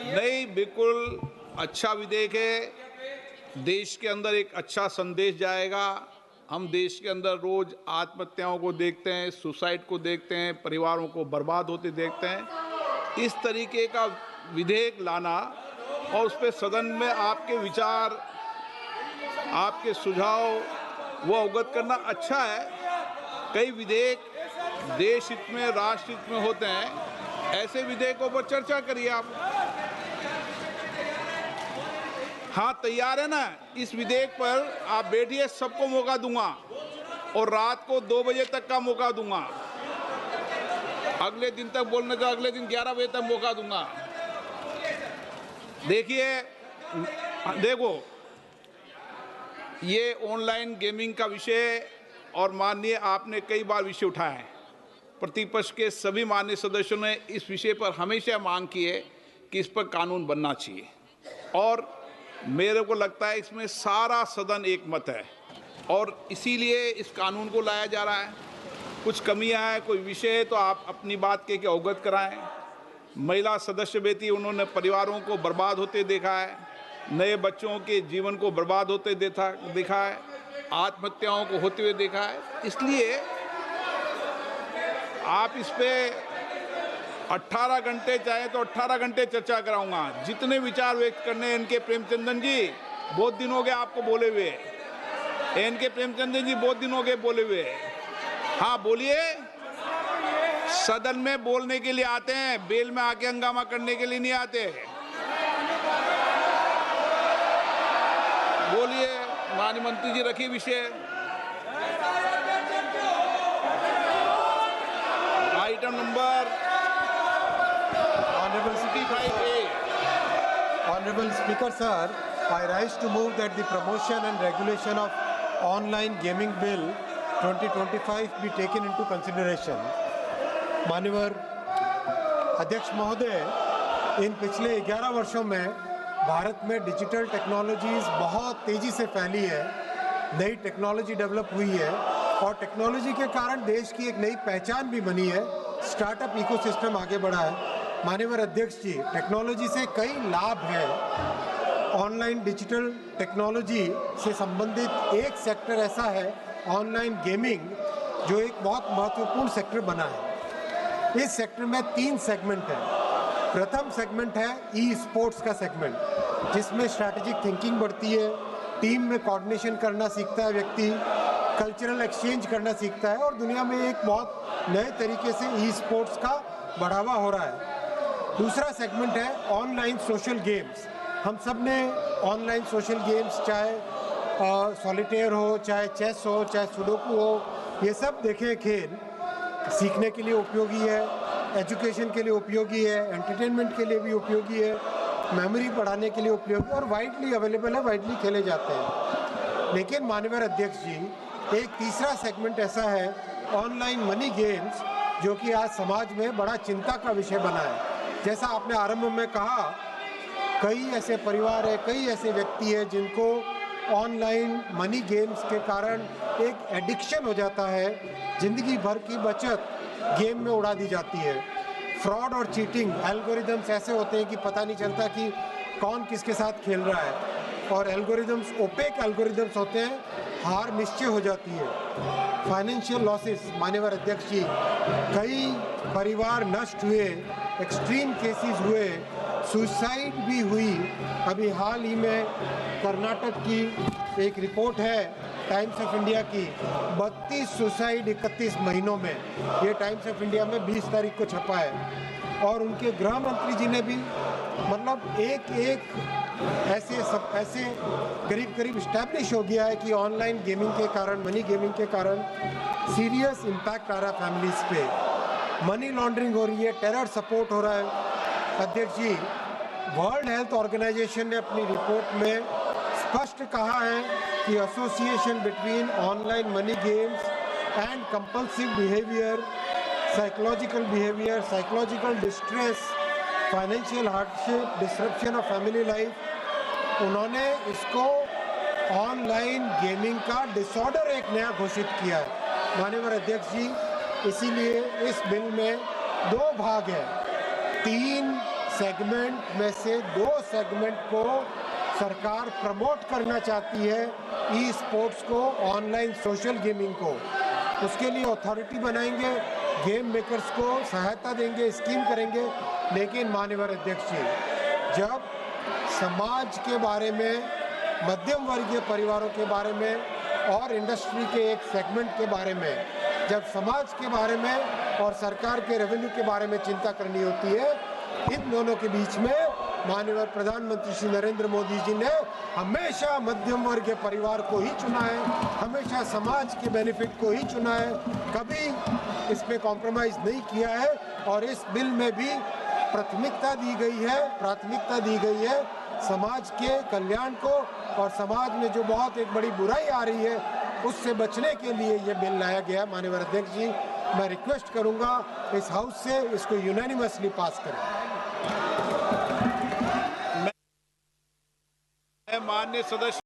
नहीं, बिल्कुल अच्छा विधेयक है। देश के अंदर एक अच्छा संदेश जाएगा। हम देश के अंदर रोज आत्महत्याओं को देखते हैं, सुसाइड को देखते हैं, परिवारों को बर्बाद होते देखते हैं। इस तरीके का विधेयक लाना और उस पर सदन में आपके विचार, आपके सुझाव वो अवगत करना अच्छा है। कई विधेयक देश हित में, राष्ट्र हित में होते हैं, ऐसे विधेयकों पर चर्चा करिए आप। हाँ, तैयार है ना? इस विधेयक पर आप बैठिए, सबको मौका दूंगा और रात को 2 बजे तक का मौका दूंगा। अगले दिन तक बोलने का, अगले दिन 11 बजे तक मौका दूंगा। देखो, ये ऑनलाइन गेमिंग का विषय और माननीय आपने कई बार विषय उठाया है। प्रतिपक्ष के सभी माननीय सदस्यों ने इस विषय पर हमेशा मांग की है कि इस पर कानून बनना चाहिए और मेरे को लगता है इसमें सारा सदन एक मत है और इसीलिए इस कानून को लाया जा रहा है। कुछ कमियां हैं, कोई विषय है तो आप अपनी बात के अवगत कराएं। महिला सदस्य बेटी, उन्होंने परिवारों को बर्बाद होते देखा है, नए बच्चों के जीवन को बर्बाद होते देखा है, आत्महत्याओं को होते हुए देखा है। इसलिए आप इस पे 18 घंटे चाहे तो 18 घंटे चर्चा कराऊंगा। जितने विचार व्यक्त करने इनके प्रेमचंदन जी बहुत दिन हो गए आपको बोले हुए, इनके प्रेमचंदन जी बहुत दिन हो गए बोले हुए। हाँ बोलिए, सदन में बोलने के लिए आते हैं, बेल में आके हंगामा करने के लिए नहीं आते। बोलिए माननीय मंत्री जी, रखिए विषय। Item number Honorable Speaker Sir, I rise to move that the promotion and regulation of online gaming bill 2025 be taken into consideration. माननीय अध्यक्ष महोदय, इन पिछले 11 वर्षों में भारत में डिजिटल टेक्नोलॉजीज बहुत तेज़ी से फैली है, नई टेक्नोलॉजी डेवलप हुई है और टेक्नोलॉजी के कारण देश की एक नई पहचान भी बनी है, स्टार्टअप इकोसिस्टम आगे बढ़ा है। माननीय अध्यक्ष जी, टेक्नोलॉजी से कई लाभ हैं। ऑनलाइन डिजिटल टेक्नोलॉजी से संबंधित एक सेक्टर ऐसा है, ऑनलाइन गेमिंग, जो एक बहुत महत्वपूर्ण सेक्टर बना है। इस सेक्टर में 3 सेगमेंट हैं। प्रथम सेगमेंट है ई स्पोर्ट्स का सेगमेंट, जिसमें स्ट्रैटेजिक थिंकिंग बढ़ती है, टीम में कोऑर्डिनेशन करना सीखता है व्यक्ति, कल्चरल एक्सचेंज करना सीखता है और दुनिया में एक बहुत नए तरीके से ई स्पोर्ट्स का बढ़ावा हो रहा है। दूसरा सेगमेंट है ऑनलाइन सोशल गेम्स। हम सब ने ऑनलाइन सोशल गेम्स, चाहे सॉलिटेयर हो, चाहे चेस हो, चाहे सुडोकू हो, ये सब देखे खेल। सीखने के लिए उपयोगी है, एजुकेशन के लिए उपयोगी है, एंटरटेनमेंट के लिए भी उपयोगी है, मेमोरी बढ़ाने के लिए उपयोगी और वाइडली अवेलेबल है, वाइडली खेले जाते हैं। लेकिन माननीय अध्यक्ष जी, एक तीसरा सेगमेंट ऐसा है ऑनलाइन मनी गेम्स, जो कि आज समाज में बड़ा चिंता का विषय बना है। जैसा आपने आरंभ में कहा, कई ऐसे परिवार है, कई ऐसे व्यक्ति है जिनको ऑनलाइन मनी गेम्स के कारण एक एडिक्शन हो जाता है, जिंदगी भर की बचत गेम में उड़ा दी जाती है। फ्रॉड और चीटिंग, एल्गोरिदम्स ऐसे होते हैं कि पता नहीं चलता कि कौन किसके साथ खेल रहा है और एल्गोरिदम्स ओपेक एल्गोरिदम्स होते हैं, हार निश्चय हो जाती है। फाइनेंशियल लॉसेस, माननीय अध्यक्ष जी, कई परिवार नष्ट हुए, एक्सट्रीम केसेस हुए, सुसाइड भी हुई। अभी हाल ही में कर्नाटक की एक रिपोर्ट है टाइम्स ऑफ इंडिया की, 32 सुसाइड 31 महीनों में, ये टाइम्स ऑफ इंडिया में 20 तारीख को छपा है। और उनके गृह मंत्री जी ने भी मतलब एक ऐसे करीब इस्टेब्लिश हो गया है कि ऑनलाइन गेमिंग के कारण, मनी गेमिंग के कारण सीरियस इम्पैक्ट आ रहा है फैमिलीज पे, मनी लॉन्ड्रिंग हो रही है, टेरर सपोर्ट हो रहा है। अध्यक्ष जी, वर्ल्ड हेल्थ ऑर्गेनाइजेशन ने अपनी रिपोर्ट में स्पष्ट कहा है कि association between online money games and compulsive behaviour, psychological distress, financial hardship, disruption of family life, उन्होंने इसको ऑनलाइन गेमिंग का डिसऑर्डर एक नया घोषित किया है। माननीय अध्यक्ष जी, इसीलिए इस बिल में 2 भाग हैं। 3 सेगमेंट में से 2 सेगमेंट को सरकार प्रमोट करना चाहती है, ई स्पोर्ट्स को, ऑनलाइन सोशल गेमिंग को। उसके लिए अथॉरिटी बनाएंगे, गेम मेकर्स को सहायता देंगे, स्कीम करेंगे। लेकिन माननीय अध्यक्ष जी, जब समाज के बारे में, मध्यम वर्गीय परिवारों के बारे में और इंडस्ट्री के एक सेगमेंट के बारे में, जब समाज के बारे में और सरकार के रेवेन्यू के बारे में चिंता करनी होती है, इन दोनों के बीच में माननीय प्रधानमंत्री श्री नरेंद्र मोदी जी ने हमेशा मध्यम वर्ग के परिवार को ही चुना है, हमेशा समाज के बेनिफिट को ही चुना है, कभी इस पे कॉम्प्रोमाइज नहीं किया है। और इस बिल में भी प्राथमिकता दी गई है समाज के कल्याण को, और समाज में जो बहुत एक बड़ी बुराई आ रही है उससे बचने के लिए ये बिल लाया गया। माननीय अध्यक्ष जी, मैं रिक्वेस्ट करूंगा इस हाउस से इसको यूनानिमसली पास करें। माननीय सदस्य